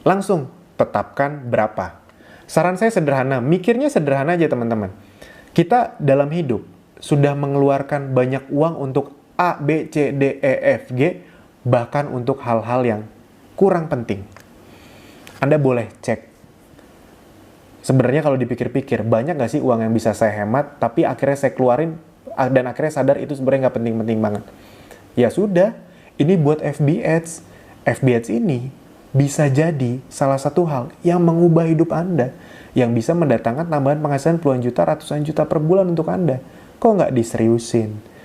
langsung tetapkan berapa. Saran saya sederhana, mikirnya sederhana aja teman-teman. Kita dalam hidup sudah mengeluarkan banyak uang untuk A, B, C, D, E, F, G, bahkan untuk hal-hal yang kurang penting. Anda boleh cek. Sebenarnya kalau dipikir-pikir, banyak nggak sih uang yang bisa saya hemat, tapi akhirnya saya keluarin, dan akhirnya sadar itu sebenarnya nggak penting-penting banget. Ya sudah, ini buat FB Ads. FB Ads ini bisa jadi salah satu hal yang mengubah hidup Anda, yang bisa mendatangkan tambahan penghasilan puluhan juta, ratusan juta per bulan untuk Anda. Kok nggak diseriusin?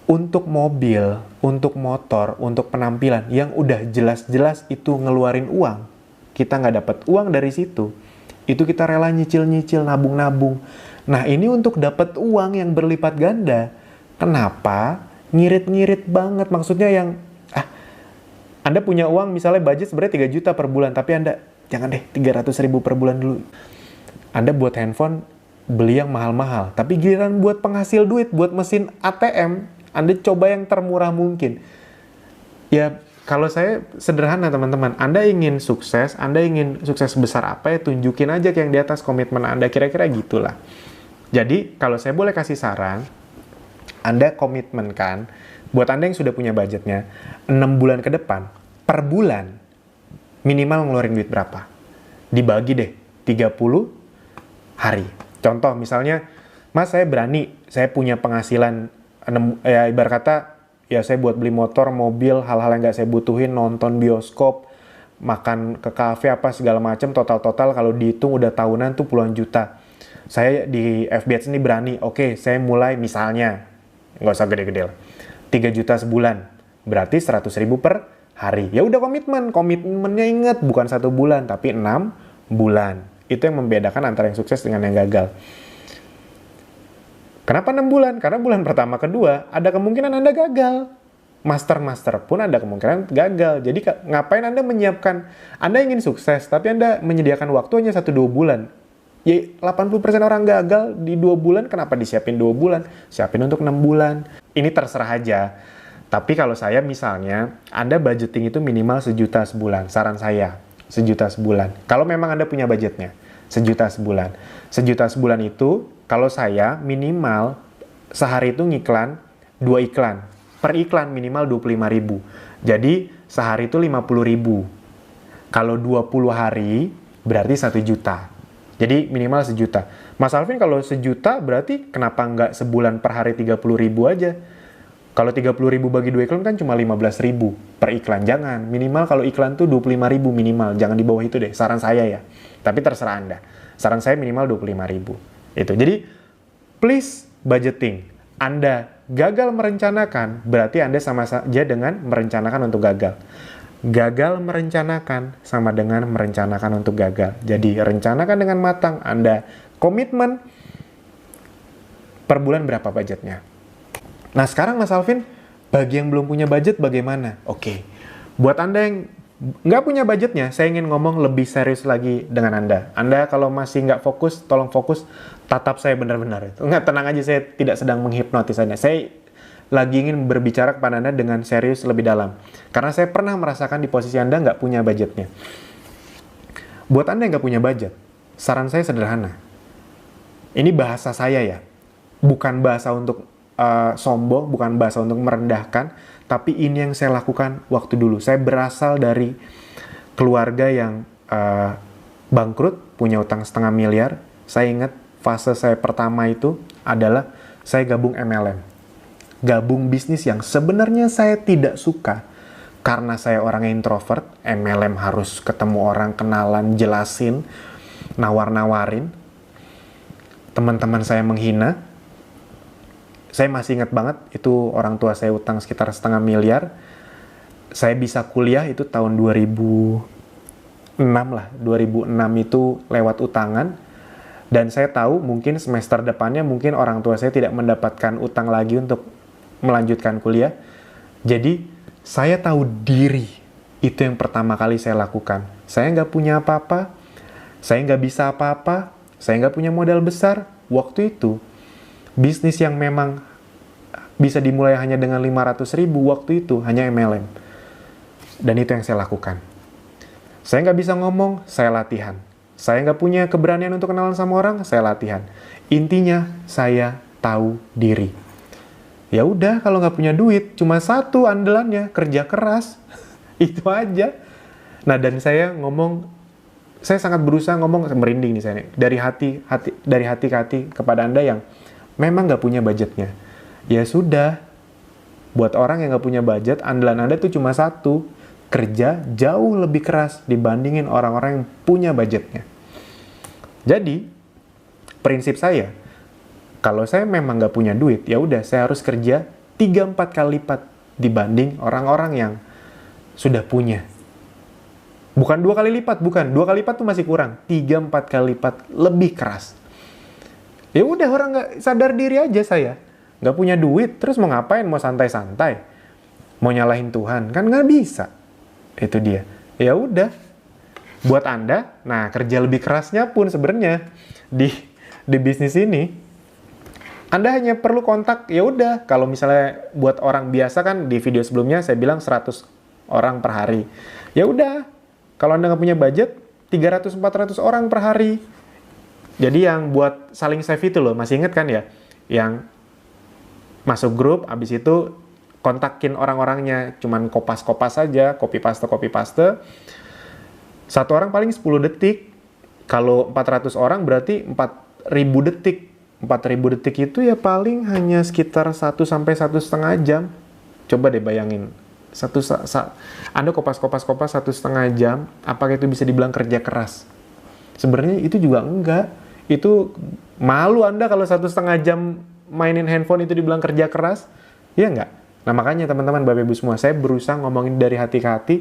Untuk mobil, untuk motor, untuk penampilan, yang udah jelas-jelas itu ngeluarin uang, kita nggak dapat uang dari situ, itu kita rela nyicil-nyicil, nabung-nabung. Nah ini untuk dapat uang yang berlipat ganda. Kenapa? Ngirit-ngirit banget. Maksudnya yang, Anda punya uang misalnya budget sebenarnya 3 juta per bulan, tapi Anda, jangan deh 300.000 per bulan dulu. Anda buat handphone, beli yang mahal-mahal. Tapi giliran buat penghasil duit, buat mesin ATM, Anda coba yang termurah mungkin. Ya, kalau saya sederhana teman-teman, Anda ingin sukses besar apa ya, tunjukin aja ke yang di atas komitmen Anda, kira-kira gitulah. Jadi, kalau saya boleh kasih saran, Anda komitmenkan, buat Anda yang sudah punya budgetnya, 6 bulan ke depan, per bulan, minimal ngeluarin duit berapa? Dibagi deh, 30 hari. Contoh, misalnya, Mas saya berani, saya punya penghasilan, ya ibarat kata, ya saya buat beli motor, mobil, hal-hal yang nggak saya butuhin, nonton bioskop, makan ke kafe apa segala macam, total kalau dihitung udah tahunan tuh puluhan juta. Saya di FBH ini berani, oke, saya mulai misalnya, nggak usah gede-gede lah, 3 juta sebulan, berarti 100.000 per hari. Ya udah komitmennya inget, bukan 1 bulan, tapi 6 bulan. Itu yang membedakan antara yang sukses dengan yang gagal. Kenapa 6 bulan? Karena bulan pertama, kedua, ada kemungkinan Anda gagal. Master pun ada kemungkinan gagal. Jadi ngapain Anda menyiapkan, Anda ingin sukses, tapi Anda menyediakan waktu hanya 1-2 bulan. Ya 80% orang gagal di 2 bulan, kenapa disiapin 2 bulan? Siapin untuk 6 bulan. Ini terserah aja. Tapi kalau saya misalnya, Anda budgeting itu minimal 1 juta sebulan. Saran saya, 1 juta sebulan. Kalau memang Anda punya budgetnya, 1 juta sebulan. 1 juta sebulan itu, kalau saya minimal sehari itu ngiklan 2 iklan. Per iklan minimal 25.000. Jadi sehari itu 50.000. Kalau 20 hari berarti 1 juta. Jadi minimal 1 juta. Mas Alvin kalau 1 juta berarti kenapa nggak sebulan per hari 30.000 aja? Kalau 30.000 bagi 2 iklan kan cuma 15.000 per iklan. Jangan, minimal kalau iklan tuh 25.000 minimal. Jangan di bawah itu deh, saran saya ya. Tapi terserah Anda. Saran saya minimal 25.000. Itu. Jadi, please budgeting. Anda gagal merencanakan, berarti Anda sama saja dengan merencanakan untuk gagal. Gagal merencanakan sama dengan merencanakan untuk gagal. Jadi, rencanakan dengan matang. Anda komitmen per bulan berapa budgetnya. Nah, sekarang Mas Alvin, bagi yang belum punya budget bagaimana? Oke, buat Anda yang nggak punya budgetnya, saya ingin ngomong lebih serius lagi dengan Anda. Anda kalau masih nggak fokus, tolong fokus, tatap saya benar-benar. Nggak, tenang aja, saya tidak sedang menghipnotis Anda. Saya lagi ingin berbicara kepada Anda dengan serius lebih dalam. Karena saya pernah merasakan di posisi Anda nggak punya budgetnya. Buat Anda yang nggak punya budget, saran saya sederhana. Ini bahasa saya ya, bukan bahasa untuk sombong, bukan bahasa untuk merendahkan, tapi ini yang saya lakukan waktu dulu. Saya berasal dari keluarga yang bangkrut, punya utang 1,5 miliar. Saya ingat fase saya pertama itu adalah saya gabung MLM. Gabung bisnis yang sebenarnya saya tidak suka. Karena saya orang introvert, MLM harus ketemu orang, kenalan, jelasin, nawar-nawarin. Teman-teman saya menghina. Saya masih ingat banget, itu orang tua saya utang sekitar 1,5 miliar. Saya bisa kuliah itu tahun 2006 lah. 2006 itu lewat utangan. Dan saya tahu mungkin semester depannya mungkin orang tua saya tidak mendapatkan utang lagi untuk melanjutkan kuliah. Jadi saya tahu diri. Itu yang pertama kali saya lakukan. Saya nggak punya apa-apa. Saya nggak bisa apa-apa. Saya nggak punya modal besar. Waktu itu bisnis yang memang bisa dimulai hanya dengan 500.000 waktu itu hanya MLM. Dan itu yang saya lakukan. Saya nggak bisa ngomong, saya latihan. Saya nggak punya keberanian untuk kenalan sama orang, saya latihan. Intinya, saya tahu diri. Ya udah, kalau nggak punya duit, cuma satu andalannya, kerja keras. Itu aja. Nah, dan saya ngomong, saya sangat berusaha ngomong, merinding nih saya nih, dari hati ke hati kepada Anda yang memang nggak punya budgetnya. Ya sudah, buat orang yang nggak punya budget, andalan Anda tuh cuma satu, kerja jauh lebih keras dibandingin orang-orang yang punya budgetnya. Jadi, prinsip saya, kalau saya memang nggak punya duit, ya udah saya harus kerja 3-4 kali lipat dibanding orang-orang yang sudah punya. Bukan 2 kali lipat, bukan. 2 kali lipat tuh masih kurang. 3-4 kali lipat lebih keras. Ya udah, orang nggak sadar diri aja saya. Nggak punya duit, terus mau ngapain? Mau santai-santai? Mau nyalahin Tuhan? Kan nggak bisa. Itu dia. Ya udah. Buat Anda, nah kerja lebih kerasnya pun sebenarnya di bisnis ini, Anda hanya perlu kontak, ya udah. Kalau misalnya buat orang biasa kan di video sebelumnya saya bilang 100 orang per hari. Ya udah. Kalau Anda nggak punya budget, 300-400 orang per hari. Jadi yang buat saling save itu loh, masih inget kan ya? Yang masuk grup, abis itu kontakin orang-orangnya, cuman kopas-kopas saja, copy-paste. Satu orang paling 10 detik. Kalau 400 orang berarti 4.000 detik. 4.000 detik itu ya paling hanya sekitar 1 sampai 1,5 jam. Coba deh bayangin, Anda kopas-kopas 1,5 jam, apakah itu bisa dibilang kerja keras? Sebenarnya itu juga enggak. Itu malu Anda kalau 1,5 jam mainin handphone itu dibilang kerja keras, ya enggak? Nah makanya teman-teman, Bapak Ibu semua, saya berusaha ngomongin dari hati ke hati,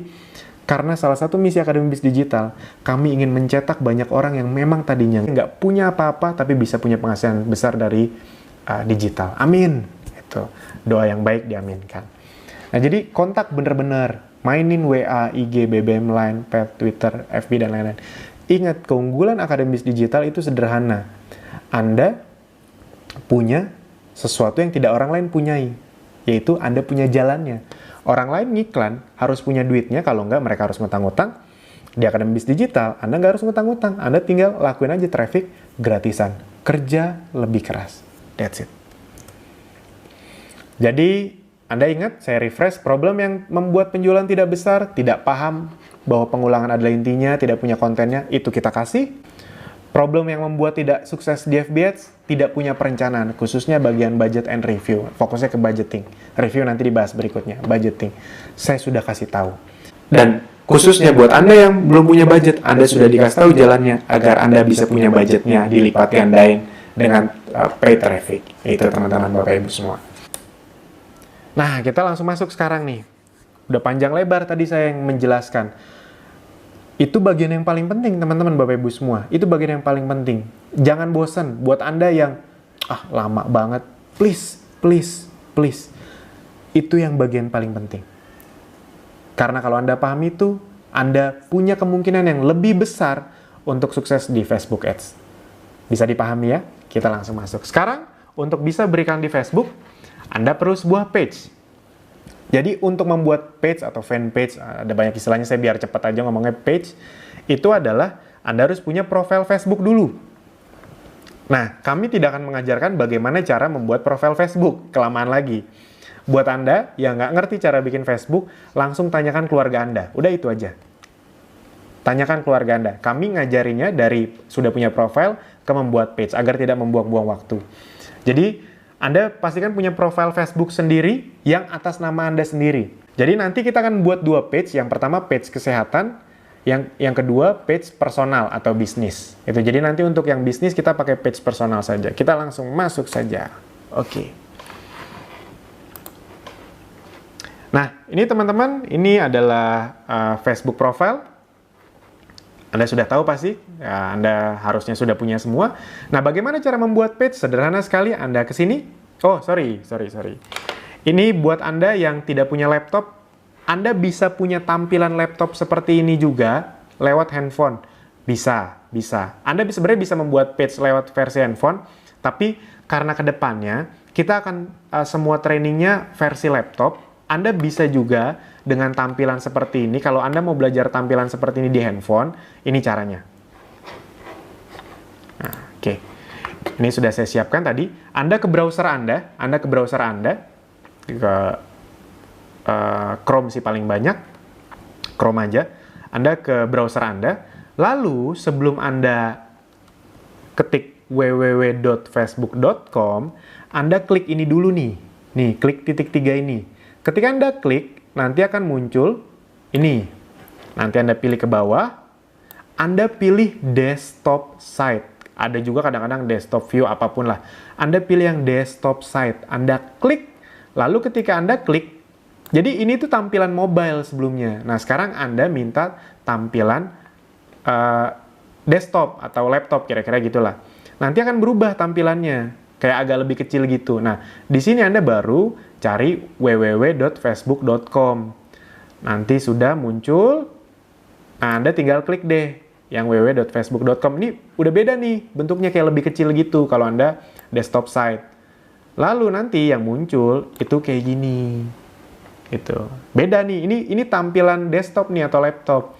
karena salah satu misi Akademi Bis Digital, kami ingin mencetak banyak orang yang memang tadinya nggak punya apa-apa, tapi bisa punya penghasilan besar dari digital. Amin. Itu doa yang baik diaminkan. Nah jadi kontak bener-bener, mainin WA, IG, BBM, Line, Pet, Twitter, FB, dan lain-lain. Ingat, keunggulan Akademi Bis Digital itu sederhana. Anda punya sesuatu yang tidak orang lain punyai, yaitu Anda punya jalannya. Orang lain ngiklan harus punya duitnya, kalau nggak mereka harus ngutang-ngutang. Di Akademi Bis Digital, Anda nggak harus ngutang-ngutang. Anda tinggal lakuin aja traffic gratisan. Kerja lebih keras. That's it. Jadi, Anda ingat, saya refresh, problem yang membuat penjualan tidak besar, tidak paham bahwa pengulangan adalah intinya, tidak punya kontennya, itu kita kasih. Problem yang membuat tidak sukses di FB Ads, tidak punya perencanaan, khususnya bagian budget and review. Fokusnya ke budgeting. Review nanti dibahas berikutnya, budgeting. Saya sudah kasih tahu. Dan khususnya buat Anda yang belum punya budget, Anda sudah dikasih tahu jalannya agar Anda bisa punya budgetnya dilipat gandain dengan paid traffic. Itu teman-teman Bapak Ibu semua. Nah, kita langsung masuk sekarang nih. Udah panjang lebar tadi saya yang menjelaskan. Itu bagian yang paling penting, teman-teman Bapak Ibu semua. Itu bagian yang paling penting. Jangan bosan. Buat Anda yang, lama banget. Please, please, please. Itu yang bagian paling penting. Karena kalau Anda paham itu, Anda punya kemungkinan yang lebih besar untuk sukses di Facebook Ads. Bisa dipahami ya? Kita langsung masuk. Sekarang, untuk bisa berikan di Facebook, Anda perlu sebuah page. Jadi untuk membuat page atau fanpage, ada banyak istilahnya, saya biar cepat aja ngomongnya page, itu adalah Anda harus punya profil Facebook dulu. Nah, kami tidak akan mengajarkan bagaimana cara membuat profil Facebook, kelamaan lagi. Buat Anda yang nggak ngerti cara bikin Facebook, langsung tanyakan keluarga Anda. Udah itu aja. Tanyakan keluarga Anda. Kami ngajarinya dari sudah punya profil ke membuat page, agar tidak membuang-buang waktu. Jadi, Anda pastikan punya profil Facebook sendiri yang atas nama Anda sendiri. Jadi nanti kita akan buat dua page. Yang pertama page kesehatan, yang kedua page personal atau bisnis. Itu jadi nanti untuk yang bisnis kita pakai page personal saja. Kita langsung masuk saja. Oke. Nah, ini teman-teman, ini adalah Facebook profile. Anda sudah tahu pasti, ya, Anda harusnya sudah punya semua. Nah, bagaimana cara membuat page? Sederhana sekali, Anda ke sini. Oh, sorry. Ini buat Anda yang tidak punya laptop, Anda bisa punya tampilan laptop seperti ini juga lewat handphone. Bisa. Anda sebenarnya bisa membuat page lewat versi handphone, tapi karena kedepannya kita akan semua trainingnya versi laptop. Anda bisa juga dengan tampilan seperti ini. Kalau Anda mau belajar tampilan seperti ini di handphone, ini caranya. Nah, oke. Ini sudah saya siapkan tadi. Anda ke browser Anda, ke Chrome sih paling banyak, Chrome aja. Anda ke browser Anda, lalu sebelum Anda ketik www.facebook.com, Anda klik ini dulu nih. Nih, klik titik 3 ini. Ketika Anda klik, nanti akan muncul ini. Nanti Anda pilih ke bawah, Anda pilih desktop site. Ada juga kadang-kadang desktop view, apapun lah. Anda pilih yang desktop site. Anda klik, lalu ketika Anda klik, jadi ini tuh tampilan mobile sebelumnya. Nah, sekarang Anda minta tampilan desktop atau laptop, kira-kira gitulah. Nanti akan berubah tampilannya, kayak agak lebih kecil gitu. Nah, di sini Anda baru cari www.facebook.com. Nanti sudah muncul, nah Anda tinggal klik deh yang www.facebook.com. Ini udah beda nih, bentuknya kayak lebih kecil gitu kalau Anda desktop site. Lalu nanti yang muncul itu kayak gini. Itu beda nih, ini tampilan desktop nih atau laptop.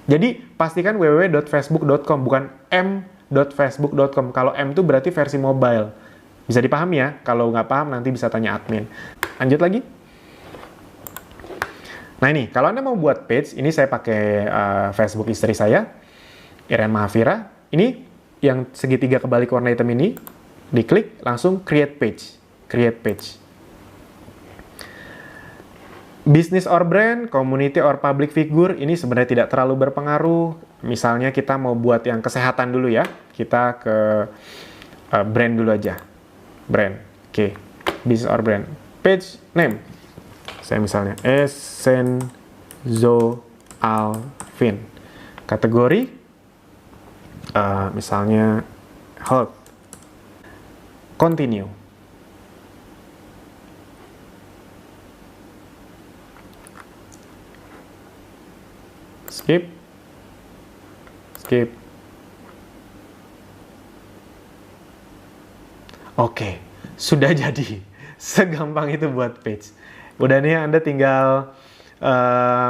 Jadi pastikan www.facebook.com, bukan m.facebook.com. Kalau m itu berarti versi mobile. Bisa dipahami ya? Kalau nggak paham nanti bisa tanya admin. Lanjut lagi. Nah ini, kalau Anda mau buat page, ini saya pakai Facebook istri saya, Iren Mahavira. Ini yang segitiga kebalik warna hitam ini, diklik, langsung create page. Business or brand, community or public figure, ini sebenarnya tidak terlalu berpengaruh. Misalnya kita mau buat yang kesehatan dulu ya, kita ke brand dulu aja. Brand, oke. Business or brand. Page name, saya misalnya Essenzo Alvin. Kategori, misalnya health. Continue. Skip. Oke, sudah jadi. Segampang itu buat page. Udah nih, Anda tinggal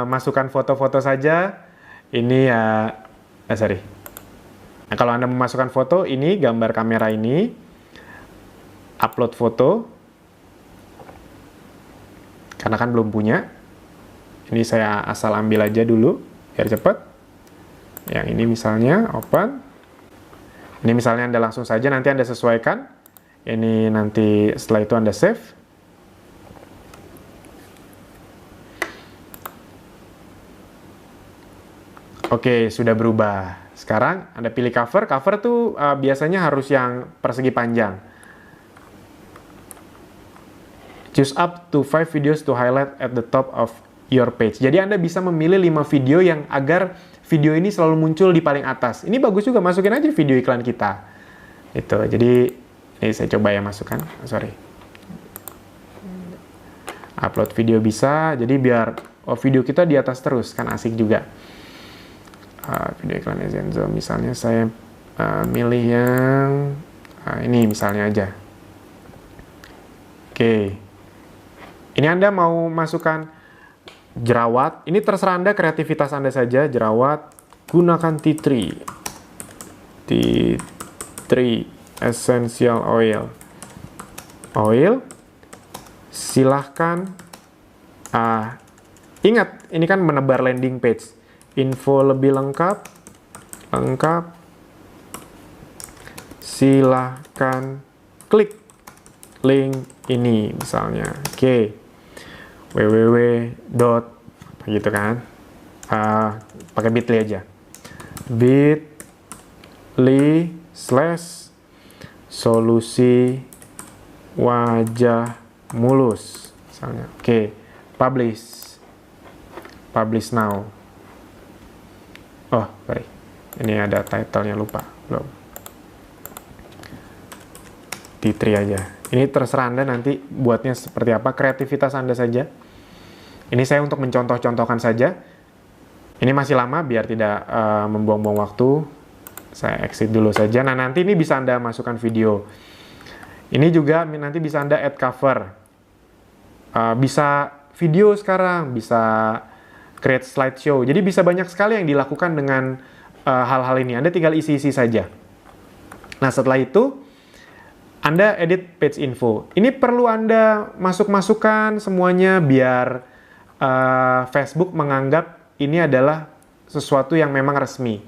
masukkan foto-foto saja. Ini ya, sorry. Nah, kalau Anda memasukkan foto, ini gambar kamera ini, upload foto. Karena kan belum punya. Ini saya asal ambil aja dulu, biar cepat. Yang ini misalnya, open. Ini misalnya Anda langsung saja, nanti Anda sesuaikan. Ini nanti setelah itu Anda save. Oke, sudah berubah. Sekarang Anda pilih cover. Cover tuh biasanya harus yang persegi panjang. Choose up to 5 videos to highlight at the top of your page. Jadi Anda bisa memilih 5 video yang agar video ini selalu muncul di paling atas. Ini bagus juga, masukin aja video iklan kita. Itu. Jadi ini saya coba ya masukkan. Sorry. Upload video bisa. Jadi biar video kita di atas terus, kan asik juga. Video iklan Essenzo. Misalnya saya milih yang ini misalnya aja. Oke. Ini Anda mau masukkan jerawat. Ini terserah Anda, kreativitas Anda saja. Jerawat, gunakan tea tree. Tea tree essential oil. Silahkan. Ingat, ini kan menebar landing page. Info lebih lengkap. Silahkan klik link ini misalnya. Oke. gitu kan, pakai bit.ly aja, bit.ly/solusi wajah mulus misalnya. Oke, publish now. Oh, sorry, ini ada title-nya, lupa belum. T3 aja. Ini terserah Anda nanti buatnya seperti apa, kreativitas Anda saja. Ini saya untuk mencontoh-contohkan saja. Ini masih lama biar tidak membuang-buang waktu. Saya exit dulu saja. Nah, nanti ini bisa Anda masukkan video. Ini juga nanti bisa Anda add cover. Bisa video sekarang, bisa create slideshow. Jadi bisa banyak sekali yang dilakukan dengan hal-hal ini. Anda tinggal isi-isi saja. Nah, setelah itu Anda edit page info. Ini perlu Anda masuk-masukkan semuanya biar Facebook menganggap ini adalah sesuatu yang memang resmi.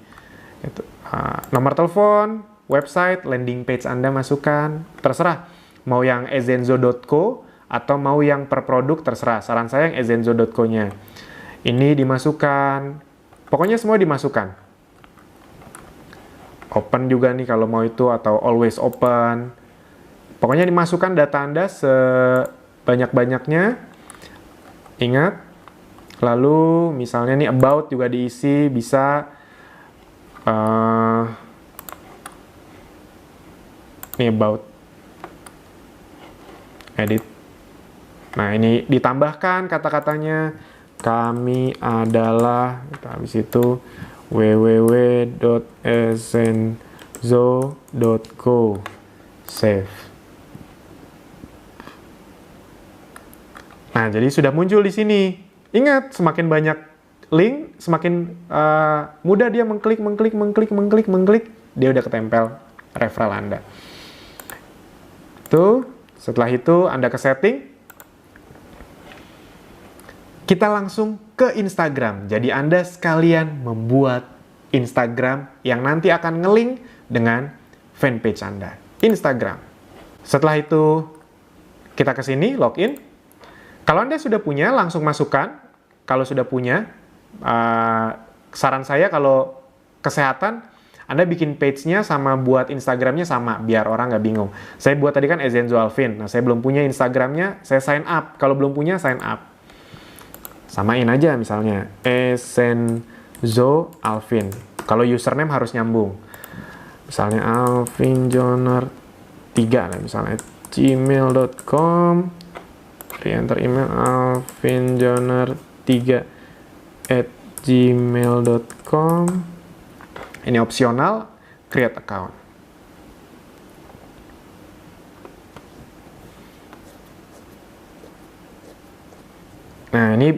Nomor telepon, website, landing page Anda masukkan, terserah. Mau yang essenzo.co atau mau yang per produk, terserah. Saran saya yang essenzo.co-nya. Ini dimasukkan, pokoknya semua dimasukkan. Open juga nih kalau mau itu, atau always open. Pokoknya dimasukkan data Anda sebanyak-banyaknya. Ingat. Lalu misalnya nih about juga diisi, bisa. Ini about. Edit. Nah, ini ditambahkan kata-katanya. Kami adalah, habis itu www.essenzo.co. Save. Nah, jadi sudah muncul di sini. Ingat, semakin banyak link, semakin mudah dia mengklik, dia udah ketempel referral Anda. Tuh, setelah itu Anda ke setting. Kita langsung ke Instagram. Jadi Anda sekalian membuat Instagram yang nanti akan nge-link dengan fanpage Anda. Instagram. Setelah itu, kita ke sini, login. Kalau Anda sudah punya, langsung masukkan. Kalau sudah punya, saran saya kalau kesehatan, Anda bikin page-nya sama buat Instagram-nya sama, biar orang nggak bingung. Saya buat tadi kan Ezenzo Alvin. Nah, saya belum punya Instagram-nya, saya sign up. Kalau belum punya, sign up. Samain aja misalnya, Ezenzo Alvin. Kalau username harus nyambung. Misalnya Alvin Joner 3, misalnya gmail.com. Enter email alvinjoner3@gmail.com. Ini opsional, create account. Nah, ini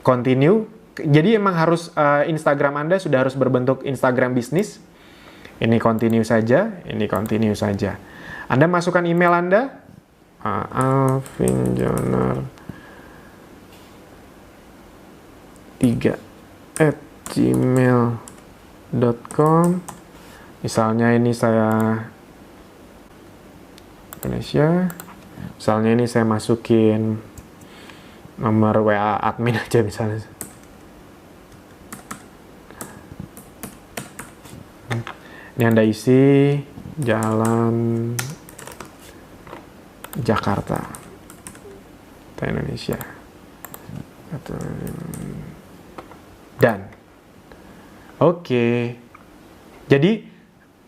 continue. Jadi emang harus Instagram Anda sudah harus berbentuk Instagram bisnis. Ini continue saja, ini continue saja. Anda masukkan email Anda, alvinjoner3@gmail.com. Misalnya ini saya Indonesia. Misalnya ini saya masukin nomor WA admin aja misalnya. Ini Anda isi Jalan Jakarta atau Indonesia. Dan oke. Jadi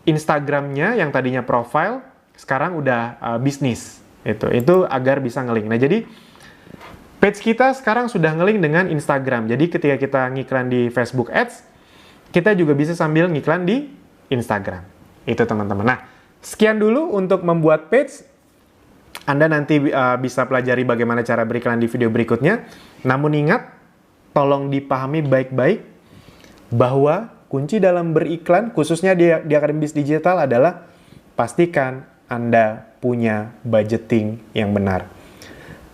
Instagramnya yang tadinya profile sekarang udah bisnis. Itu agar bisa ngelink. Nah, jadi page kita sekarang sudah ngelink dengan Instagram. Jadi ketika kita ngiklan di Facebook Ads, kita juga bisa sambil ngiklan di Instagram. Itu teman-teman. Nah, sekian dulu untuk membuat page. Anda nanti bisa pelajari bagaimana cara beriklan di video berikutnya. Namun ingat, tolong dipahami baik-baik bahwa kunci dalam beriklan, khususnya di Akademi Bisnis Digital adalah pastikan Anda punya budgeting yang benar.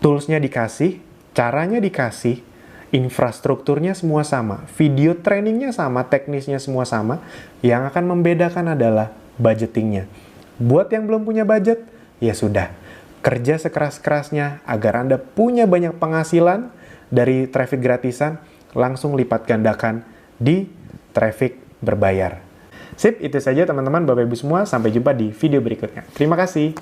Toolsnya dikasih, caranya dikasih, infrastrukturnya semua sama, video trainingnya sama, teknisnya semua sama. Yang akan membedakan adalah budgetingnya. Buat yang belum punya budget, ya sudah, kerja sekeras-kerasnya agar Anda punya banyak penghasilan dari traffic gratisan, langsung lipat gandakan di traffic berbayar. Sip, itu saja teman-teman, Bapak Ibu semua. Sampai jumpa di video berikutnya. Terima kasih.